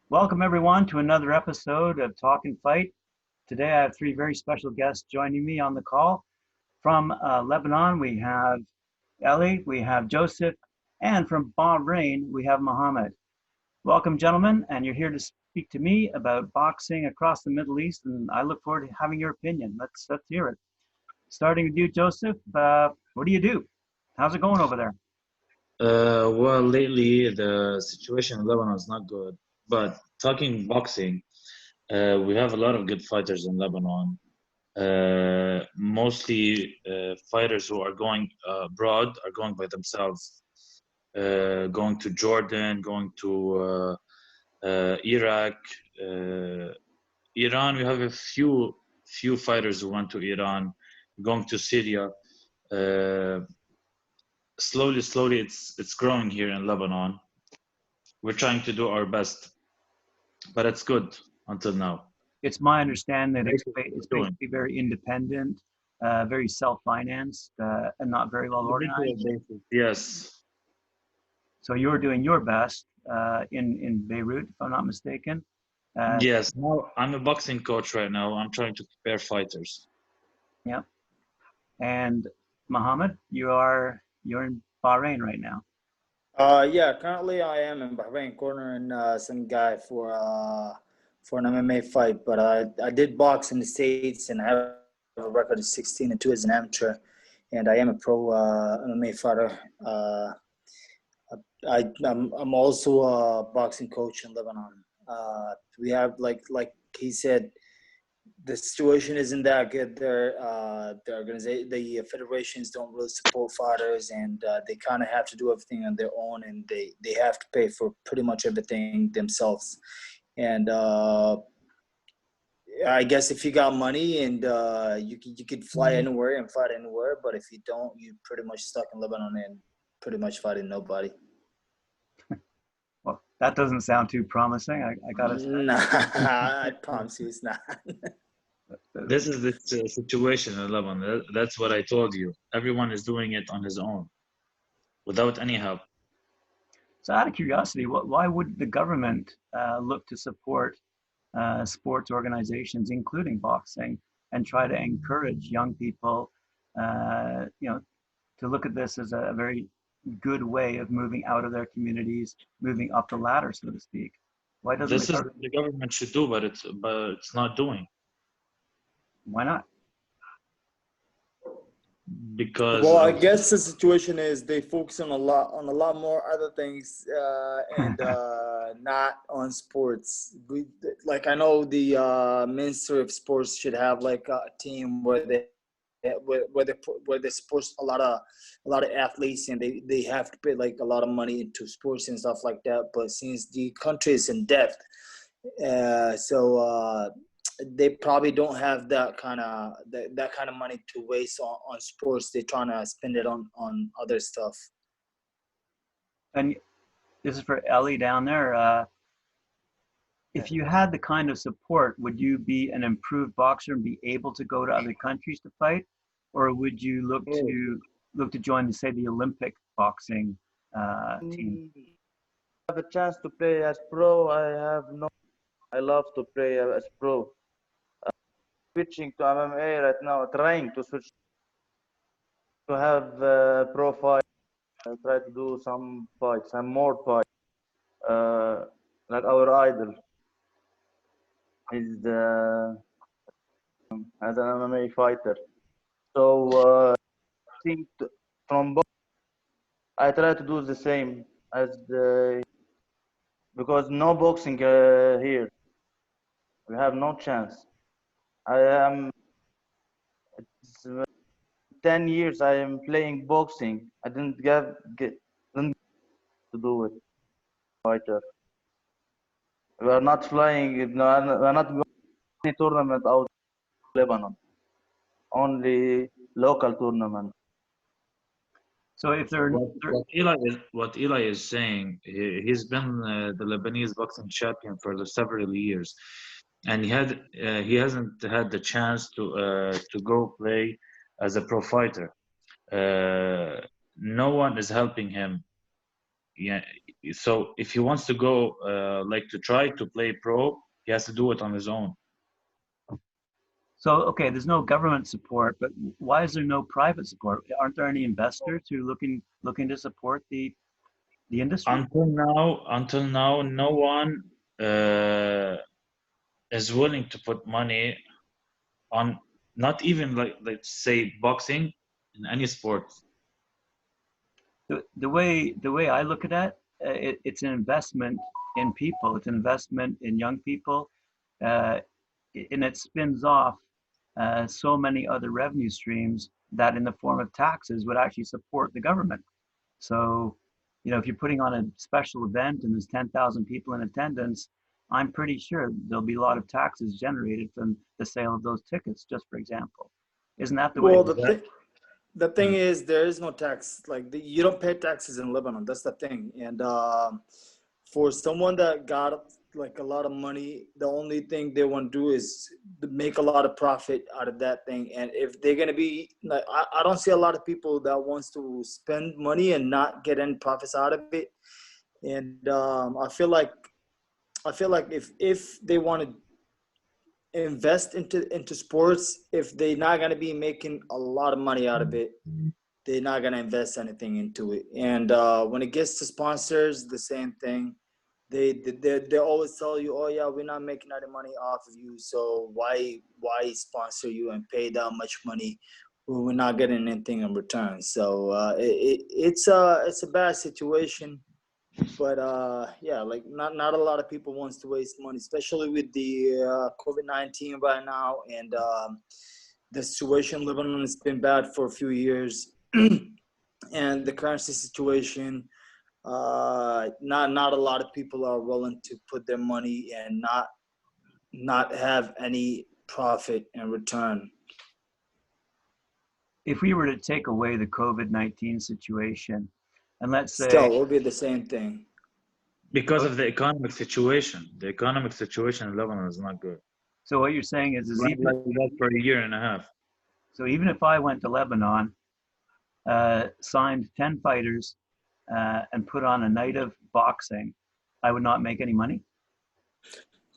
Welcome everyone to another episode of Talk and Fight. Today I have three very special guests joining me on the call. From Lebanon, we have Elie, we have Joseph, and from Bahrain, we have Mohammed. Welcome, gentlemen, and you're here to speak to me about boxing across the Middle East, and I look forward to having your opinion. Let's hear it. Starting with you, Joseph, what do you do? How's it going over there? Well, lately the situation in Lebanon is not good. But talking boxing, we have a lot of good fighters in Lebanon. Mostly fighters who are going abroad are going by themselves, going to Jordan, going to Iraq, uh, Iran. We have a few fighters who went to Iran, going to Syria. Uh, slowly, it's growing here in Lebanon. We're trying to do our best, but it's good until now. It's my understanding that it's Doing basically very independent, very self-financed, and not very well individual organized. basis. Yes, So you're doing your best in Beirut, if I'm not mistaken. Uh, yes. Now I'm a boxing coach right now. I'm trying to prepare fighters. yeah. And Mohammed, you're in Bahrain right now. Yeah, currently I am in Bahrain cornering some guy for an MMA fight, but I did box in the States and I have a record of 16-2 as an amateur, and I am a pro MMA fighter. I'm also a boxing coach in Lebanon. We have like he said, the situation isn't that good there. The federations don't really support fighters, and they kind of have to do everything on their own, and they have to pay for pretty much everything themselves. And I guess if you got money and you could fly anywhere and fight anywhere, but if you don't, you pretty much stuck in Lebanon and pretty much fighting nobody. Well, that doesn't sound too promising. I gotta say. Nah, I promise you it's not. This is the situation in Lebanon. That's what I told you. Everyone is doing it on his own, without any help. So out of curiosity, why would the government look to support sports organizations, including boxing, and try to encourage young people, to look at this as a very good way of moving out of their communities, moving up the ladder, so to speak? Why doesn't This is what the government should do, but it's not doing why not? because Well, I of guess the situation is they focus on a lot more other things and not on sports. Like I know the Ministry of Sports should have like a team where they sports a lot of athletes, and they have to pay like a lot of money into sports and stuff like that. But since the country is in debt, so they probably don't have that kind of money to waste on sports. They're trying to spend it on other stuff. And this is for Ellie down there. If you had the kind of support, would you be an improved boxer and be able to go to other countries to fight, or would you look to join, say, the Olympic boxing team? Have a chance to play as pro. I love to play as pro. Switching to MMA right now, trying to switch to have pro fight. I try to do some fights, some more fights. Like our idol is as an MMA fighter. So I think from both, I try to do the same as because no boxing here. We have no chance. I am. It's 10 years I am playing boxing. I didn't didn't to do it, fighter. We are not flying. We are not going to any tournament out of Lebanon. Only local tournament. So if there, what Eli is saying. He's been the Lebanese boxing champion for the several years, and he hasn't had the chance to go play as a pro fighter. No one is helping him. Yeah, So if he wants to go, like to try to play pro, he has to do it on his own. So, okay, there's no government support, but why is there no private support? Aren't there any investors who looking to support the industry? Until now, no one is willing to put money on, not even like, let's say, boxing, in any sport. The way I look at that, it's an investment in people. It's an investment in young people, uh, and it spins off so many other revenue streams that, in the form of taxes, would actually support the government. So, if you're putting on a special event and there's 10,000 people in attendance, I'm pretty sure there'll be a lot of taxes generated from the sale of those tickets, just for example. Isn't that the way? Well, the thing is, there is no tax. Like you don't pay taxes in Lebanon. That's the thing. And for someone that got like a lot of money, the only thing they want to do is to make a lot of profit out of that thing. And if they're gonna be like, I don't see a lot of people that wants to spend money and not get any profits out of it. And I feel like if they want to invest into sports, if they're not going to be making a lot of money out of it, they're not going to invest anything into it. And when it gets to sponsors, the same thing. They always tell you, oh yeah, we're not making any money off of you, so why sponsor you and pay that much money when we're not getting anything in return? So it's a bad situation. But yeah, like not a lot of people wants to waste money, especially with the COVID-19 right now, and the situation in Lebanon has been bad for a few years, and the currency situation. Not a lot of people are willing to put their money and not have any profit in return. If we were to take away the COVID-19 situation, and let's say, Still, it will be the same thing. Because of the economic situation. The economic situation in Lebanon is not good. so what you're saying is Like even that for a year and a half. so even if I went to Lebanon, signed 10 fighters, and put on a night of boxing, I would not make any money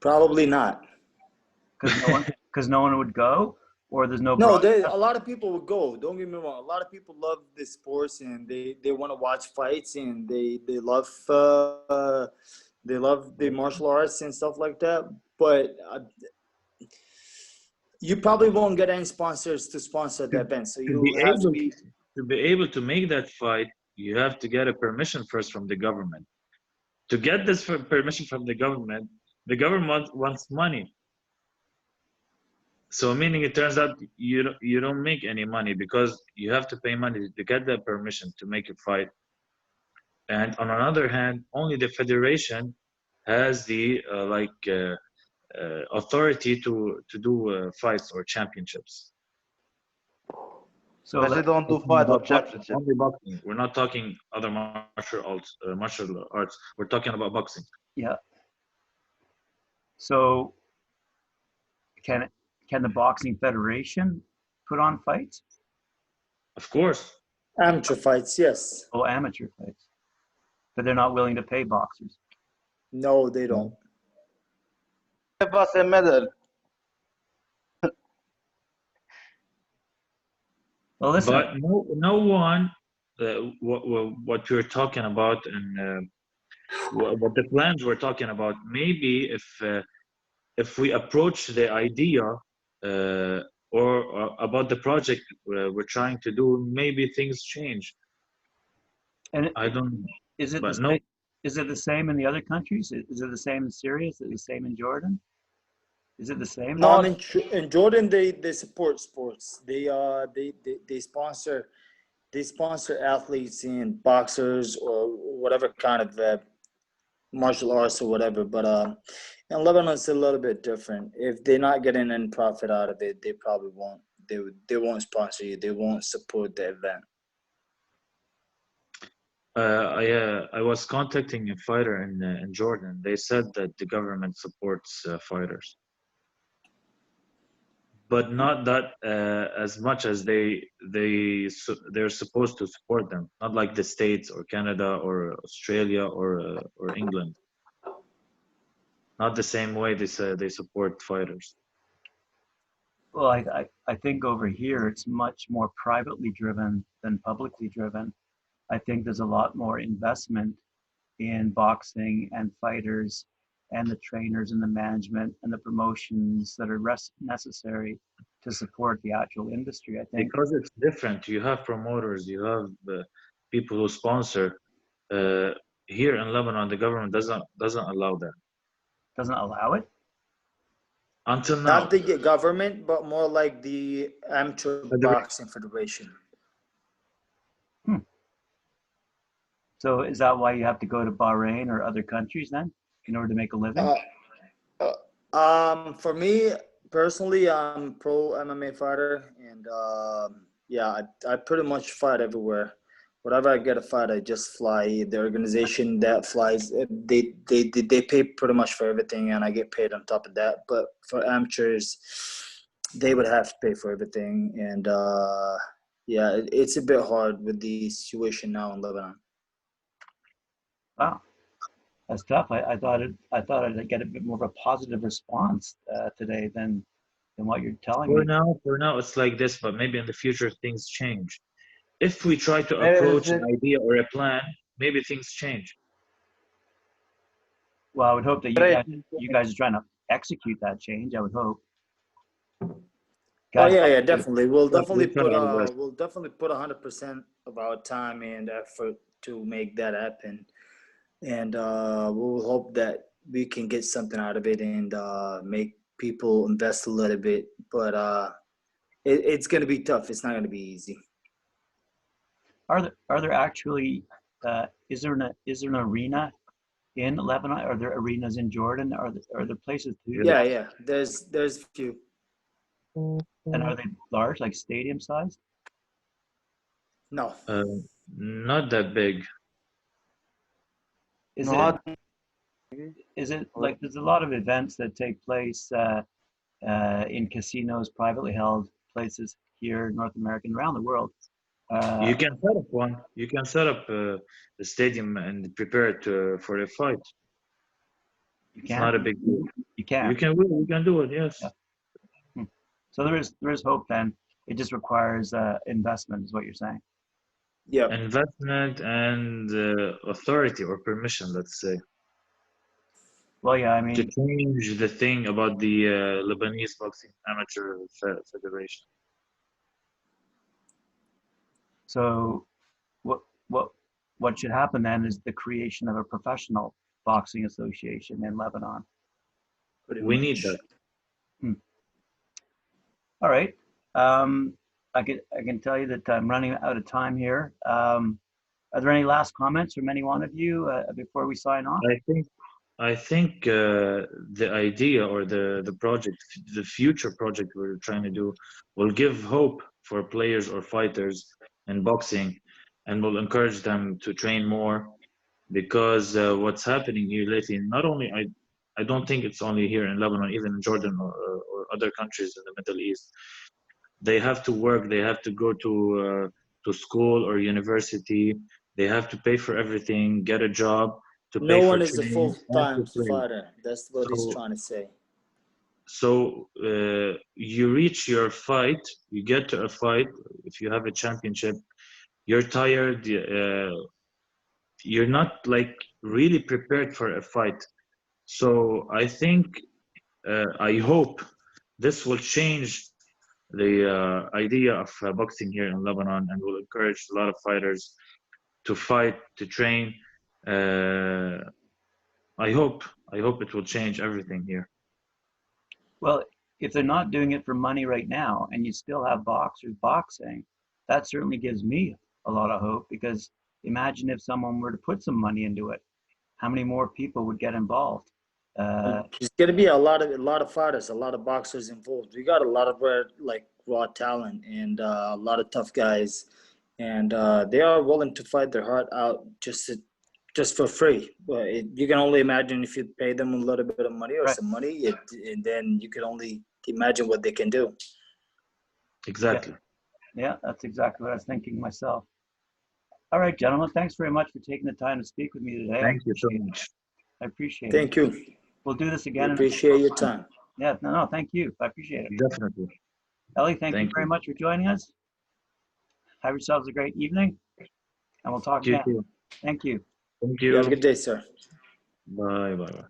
Probably not. because no one would go, or there's no No, broadcast. a lot of people would go. Don't get me wrong. A lot of people love this sports and they want to watch fights and they love the martial arts and stuff like that. But you probably won't get any sponsors to sponsor the event. So you have to be. To be able to make that fight, you have to get a permission first from the government. To get this permission from the government wants money. So meaning it turns out you don't make any money because you have to pay money to get that permission to make a fight. And on another hand, only the federation has the authority to do fights or championships. So But they don't do fight or championship. Only boxing. We're not talking other martial arts. We're talking about boxing. yeah. So can the boxing federation put on fights? Of course. Amateur fights, yes. Oh, amateur fights, but they're not willing to pay boxers. No, they don't. Give us a medal. Well, listen. But no one. What you're talking about and what the plans we're talking about. Maybe if we approach the idea or about the project we're trying to do, maybe things change. And I don't. Is it But the no. same? Is it the same in the other countries? Is it the same in Syria? Is it the same in Jordan? Is it the same? No, in Jordan they support sports. They sponsor athletes and boxers or whatever kind of martial arts or whatever. But in Lebanon it's a little bit different. If they're not getting any profit out of it, they probably won't. They won't sponsor you. They won't support the event. I was contacting a fighter in Jordan. They said that the government supports fighters. but not that as much as they're supposed to support them. Not like the States or Canada or Australia or England. Not the same way they support fighters. Well, I think over here it's much more privately driven than publicly driven. I think there's a lot more investment in boxing and fighters and the trainers and the management and the promotions that are necessary to support the actual industry. I think Because it's different. You have promoters, you have people who sponsor. Uh, Here in Lebanon, the government doesn't allow that doesn't allow it. until Not now. the government, but more like the Amateur Boxing Federation. So is that why you have to go to Bahrain or other countries then in order to make a living? For me personally, I'm pro MMA fighter, and yeah, I pretty much fight everywhere. Whatever I get a fight, I just fly. The organization that flies, they pay pretty much for everything, and I get paid on top of that. But for amateurs, they would have to pay for everything, and yeah, it's a bit hard with the situation now in Lebanon. Wow, that's tough. I thought I'd get a bit more of a positive response today than what you're telling me. For now, it's like this, but maybe in the future things change. If we try to Maybe approach an idea or a plan, maybe things change. Well, I would hope that Great. you guys are trying to execute that change. I would hope. Oh Guys, yeah, definitely. We'll We'll definitely try our best. 100% of our time and effort to make that happen, and we'll hope that we can get something out of it and make people invest a little bit. But it's gonna be tough. It's not gonna be easy. are there actually is there an arena in Lebanon? Are there arenas in Jordan? Are there places too? Yeah. There's a few. And are they large, like stadium size? No. Not that big. Is No, it like there's a lot of events that take place in casinos, privately held places here in North America and around the world? You can set up one. You can set up a stadium and prepare it for a fight. You It's not a can. big deal. You can. You can do it. Yes. Yeah. So there is hope then. It just requires investment, is what you're saying. Yeah. Investment and authority or permission, let's say, Well, yeah, I to mean, change the thing about the Lebanese Boxing Amateur Federation. so what should happen then is the creation of a professional boxing association in Lebanon. We need that. All right. I can tell you that I'm running out of time here. Are there any last comments from any one of you before we sign off? I think the idea or the project, the future project we're trying to do, will give hope for players or fighters in boxing, and will encourage them to train more. Because what's happening here lately, not only I don't think it's only here in Lebanon, even in Jordan or other countries in the Middle East. They have to work. They have to go to school or university. They have to pay for everything, get a job, to pay No for one is a training and to full-time play. fighter. That's what he's So, trying to say. so you reach your fight, you get to a fight. If you have a championship, you're tired. You're not like really prepared for a fight. So I think, I hope this will change the idea of boxing here in Lebanon, and will encourage a lot of fighters to fight, to train. Uh, I hope it will change everything here. Well, if they're not doing it for money right now, and you still have boxers boxing, that certainly gives me a lot of hope, because imagine if someone were to put some money into it, how many more people would get involved? There's gonna be a lot of fighters, a lot of boxers involved. We got a lot of raw talent and a lot of tough guys, and they are willing to fight their heart out just to just for free. But you can only imagine if you pay them a little bit of money or Right. some money, and then you can only imagine what they can do. Exactly. Yeah, that's exactly what I was thinking myself. All right, gentlemen, thanks very much for taking the time to speak with me today. Thank you so much. I appreciate Thank it. you. We'll do this We again. appreciate your time. Yeah, no, thank you. I appreciate it. Definitely. Elie, thank you Thank very you. much for joining us. Have yourselves a great evening, and we'll talk You again. too. Thank you. Thank You have a you. good day, sir. Bye. Bye. Bye.